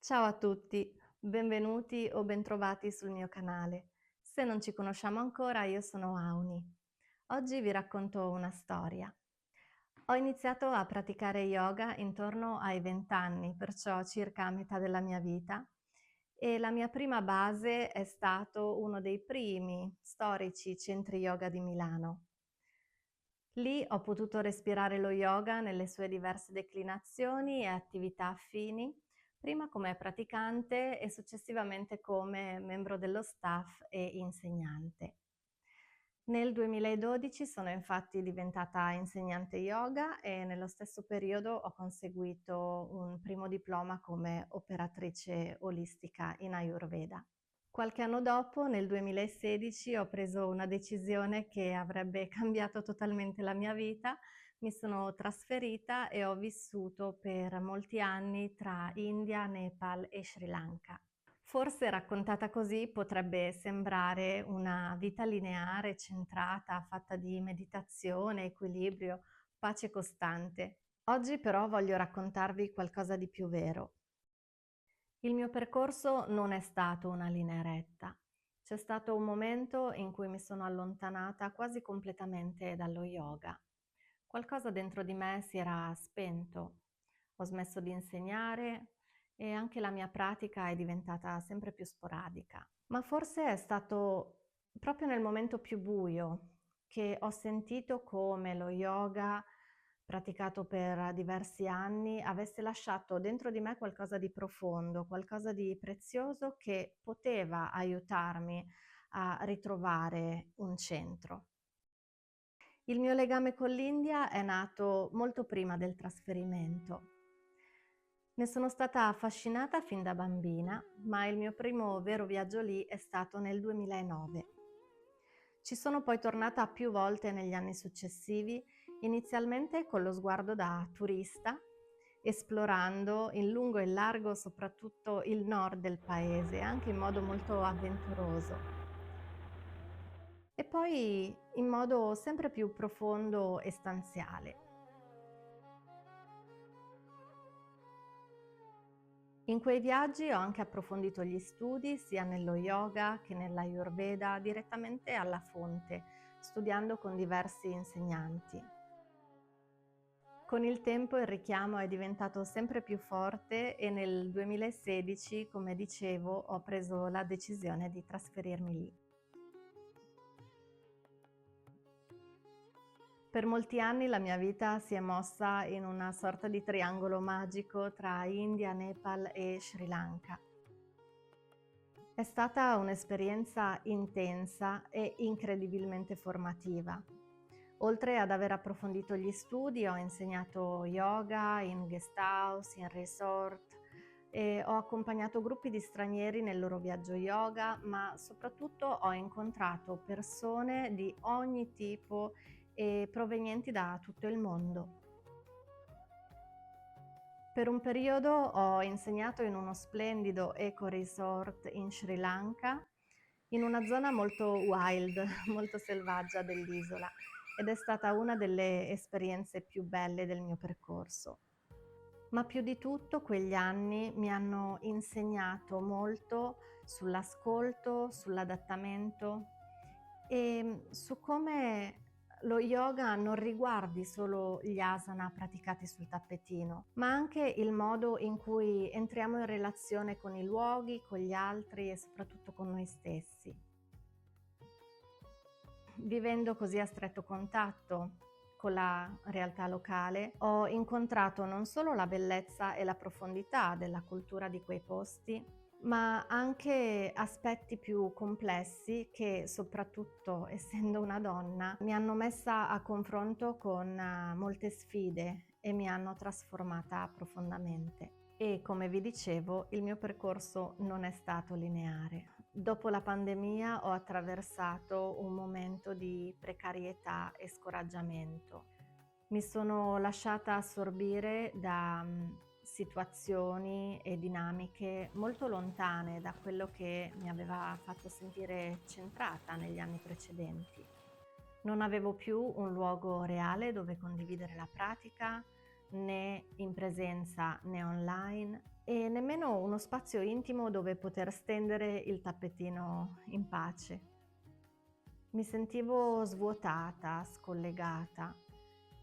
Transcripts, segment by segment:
Ciao a tutti, benvenuti o bentrovati sul mio canale. Se non ci conosciamo ancora, io sono Auni. Oggi vi racconto una storia. Ho iniziato a praticare yoga intorno ai 20 anni, perciò circa a metà della mia vita, e la mia prima base è stato uno dei primi storici centri yoga di Milano. Lì ho potuto respirare lo yoga nelle sue diverse declinazioni e attività affini, prima come praticante e successivamente come membro dello staff e insegnante. Nel 2012 sono infatti diventata insegnante yoga e nello stesso periodo ho conseguito un primo diploma come operatrice olistica in Ayurveda. Qualche anno dopo, nel 2016, ho preso una decisione che avrebbe cambiato totalmente la mia vita. Mi sono trasferita e ho vissuto per molti anni tra India, Nepal e Sri Lanka. Forse raccontata così potrebbe sembrare una vita lineare, centrata, fatta di meditazione, equilibrio, pace costante. Oggi però voglio raccontarvi qualcosa di più vero. Il mio percorso non è stato una linea retta. C'è stato un momento in cui mi sono allontanata quasi completamente dallo yoga. Qualcosa dentro di me si era spento. Ho smesso di insegnare e anche la mia pratica è diventata sempre più sporadica. Ma forse è stato proprio nel momento più buio che ho sentito come lo yoga praticato per diversi anni avesse lasciato dentro di me qualcosa di profondo, qualcosa di prezioso che poteva aiutarmi a ritrovare un centro. Il mio legame con l'India è nato molto prima del trasferimento. Ne sono stata affascinata fin da bambina, ma il mio primo vero viaggio lì è stato nel 2009. Ci sono poi tornata più volte negli anni successivi, inizialmente con lo sguardo da turista, esplorando in lungo e in largo soprattutto il nord del paese, anche in modo molto avventuroso. E poi in modo sempre più profondo e stanziale. In quei viaggi ho anche approfondito gli studi sia nello yoga che nell'Ayurveda direttamente alla fonte, studiando con diversi insegnanti. Con il tempo il richiamo è diventato sempre più forte e nel 2016, come dicevo, ho preso la decisione di trasferirmi lì. Per molti anni la mia vita si è mossa in una sorta di triangolo magico tra India, Nepal e Sri Lanka. È stata un'esperienza intensa e incredibilmente formativa. Oltre ad aver approfondito gli studi, ho insegnato yoga in guest house, in resort e ho accompagnato gruppi di stranieri nel loro viaggio yoga, ma soprattutto ho incontrato persone di ogni tipo e provenienti da tutto il mondo. Per un periodo ho insegnato in uno splendido eco-resort in Sri Lanka, in una zona molto wild, molto selvaggia dell'isola, ed è stata una delle esperienze più belle del mio percorso. Ma più di tutto quegli anni mi hanno insegnato molto sull'ascolto, sull'adattamento e su come lo yoga non riguardi solo gli asana praticati sul tappetino, ma anche il modo in cui entriamo in relazione con i luoghi, con gli altri e soprattutto con noi stessi. Vivendo così a stretto contatto con la realtà locale, ho incontrato non solo la bellezza e la profondità della cultura di quei posti, ma anche aspetti più complessi che, soprattutto essendo una donna, mi hanno messa a confronto con molte sfide e mi hanno trasformata profondamente. E come vi dicevo, il mio percorso non è stato lineare. Dopo la pandemia ho attraversato un momento di precarietà e scoraggiamento. Mi sono lasciata assorbire da situazioni e dinamiche molto lontane da quello che mi aveva fatto sentire centrata negli anni precedenti. Non avevo più un luogo reale dove condividere la pratica, né in presenza né online, e nemmeno nemmeno uno spazio intimo dove poter stendere il tappetino in pace. Mi sentivo svuotata, scollegata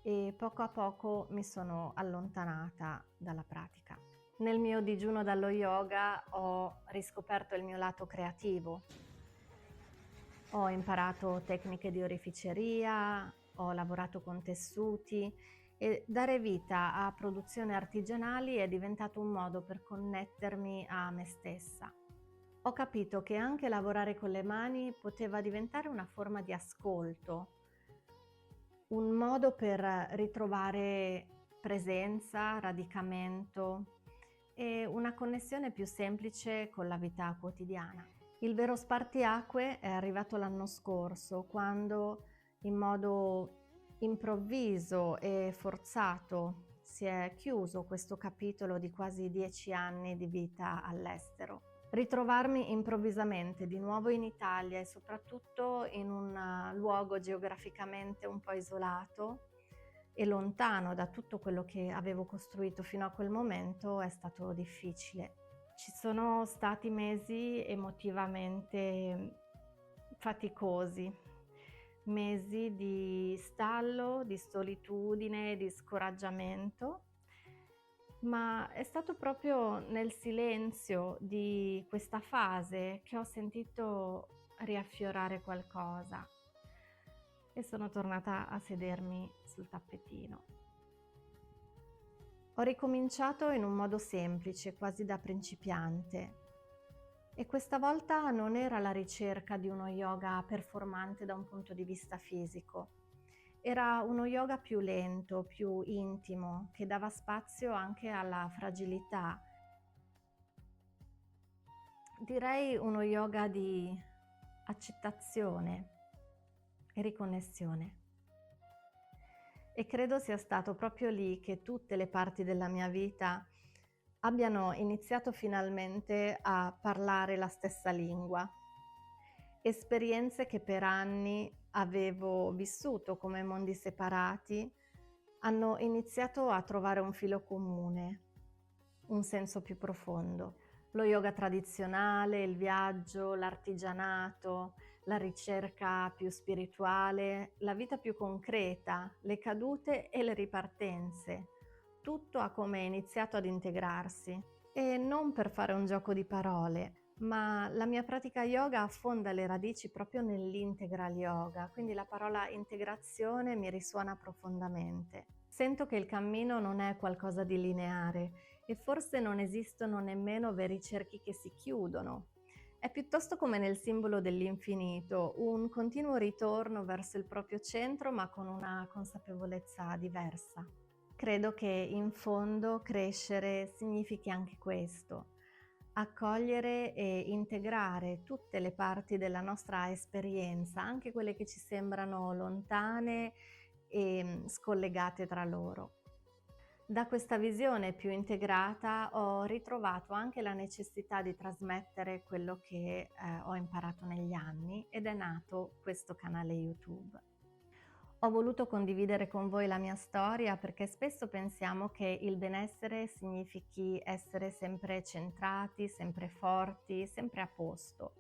e poco a poco mi sono allontanata dalla pratica. Nel mio digiuno dallo yoga ho riscoperto il mio lato creativo. Ho imparato tecniche di oreficeria, ho lavorato con tessuti e dare vita a produzioni artigianali è diventato un modo per connettermi a me stessa. Ho capito che anche lavorare con le mani poteva diventare una forma di ascolto, un modo per ritrovare presenza, radicamento e una connessione più semplice con la vita quotidiana. Il vero spartiacque è arrivato l'anno scorso, quando in modo improvviso e forzato si è chiuso questo capitolo di quasi 10 anni di vita all'estero. Ritrovarmi improvvisamente di nuovo in Italia e soprattutto in un luogo geograficamente un po' isolato e lontano da tutto quello che avevo costruito fino a quel momento è stato difficile. Ci sono stati mesi emotivamente faticosi, mesi di stallo, di solitudine, di scoraggiamento, ma è stato proprio nel silenzio di questa fase che ho sentito riaffiorare qualcosa e sono tornata a sedermi sul tappetino. Ho ricominciato in un modo semplice, quasi da principiante, e questa volta non era la ricerca di uno yoga performante da un punto di vista fisico. Era uno yoga più lento, più intimo, che dava spazio anche alla fragilità. Direi uno yoga di accettazione e riconnessione. E credo sia stato proprio lì che tutte le parti della mia vita abbiano iniziato finalmente a parlare la stessa lingua. Esperienze che per anni avevo vissuto come mondi separati hanno iniziato a trovare un filo comune, un senso più profondo. Lo yoga tradizionale, il viaggio, l'artigianato, la ricerca più spirituale, la vita più concreta, le cadute e le ripartenze. Tutto ha come iniziato ad integrarsi. E non per fare un gioco di parole, ma la mia pratica yoga affonda le radici proprio nell'integral yoga, quindi la parola integrazione mi risuona profondamente. Sento che il cammino non è qualcosa di lineare e forse non esistono nemmeno veri cerchi che si chiudono. È piuttosto come nel simbolo dell'infinito, un continuo ritorno verso il proprio centro ma con una consapevolezza diversa. Credo che in fondo crescere significhi anche questo, accogliere e integrare tutte le parti della nostra esperienza, anche quelle che ci sembrano lontane e scollegate tra loro. Da questa visione più integrata ho ritrovato anche la necessità di trasmettere quello che ho imparato negli anni ed è nato questo canale YouTube. Ho voluto condividere con voi la mia storia perché spesso pensiamo che il benessere significhi essere sempre centrati, sempre forti, sempre a posto.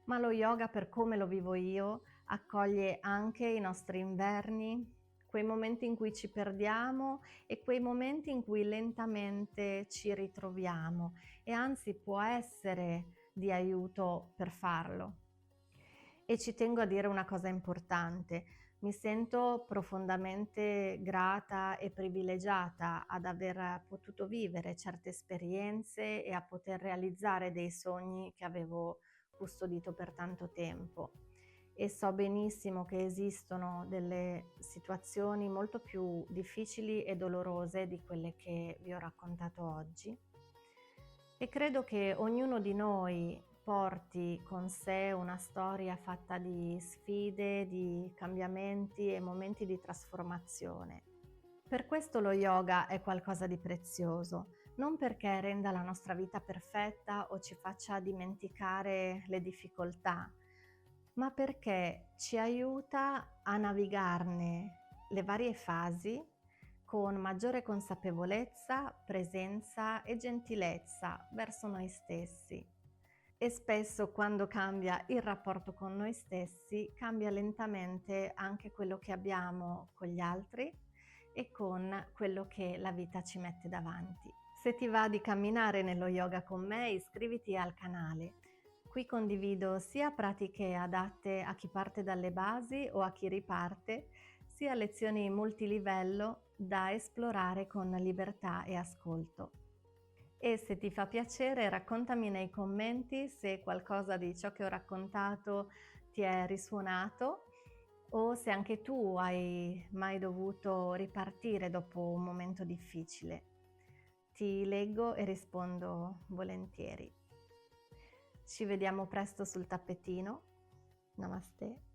Ma lo yoga, per come lo vivo io, accoglie anche i nostri inverni, quei momenti in cui ci perdiamo e quei momenti in cui lentamente ci ritroviamo e anzi può essere di aiuto per farlo. E ci tengo a dire una cosa importante. Mi sento profondamente grata e privilegiata ad aver potuto vivere certe esperienze e a poter realizzare dei sogni che avevo custodito per tanto tempo. E so benissimo che esistono delle situazioni molto più difficili e dolorose di quelle che vi ho raccontato oggi. E credo che ognuno di noi porti con sé una storia fatta di sfide, di cambiamenti e momenti di trasformazione. Per questo lo yoga è qualcosa di prezioso, non perché renda la nostra vita perfetta o ci faccia dimenticare le difficoltà, ma perché ci aiuta a navigarne le varie fasi con maggiore consapevolezza, presenza e gentilezza verso noi stessi. E spesso quando cambia il rapporto con noi stessi, cambia lentamente anche quello che abbiamo con gli altri e con quello che la vita ci mette davanti. Se ti va di camminare nello yoga con me, iscriviti al canale. Qui condivido sia pratiche adatte a chi parte dalle basi o a chi riparte, sia lezioni multilivello da esplorare con libertà e ascolto. E se ti fa piacere, raccontami nei commenti se qualcosa di ciò che ho raccontato ti è risuonato o se anche tu hai mai dovuto ripartire dopo un momento difficile. Ti leggo e rispondo volentieri. Ci vediamo presto sul tappetino. Namaste.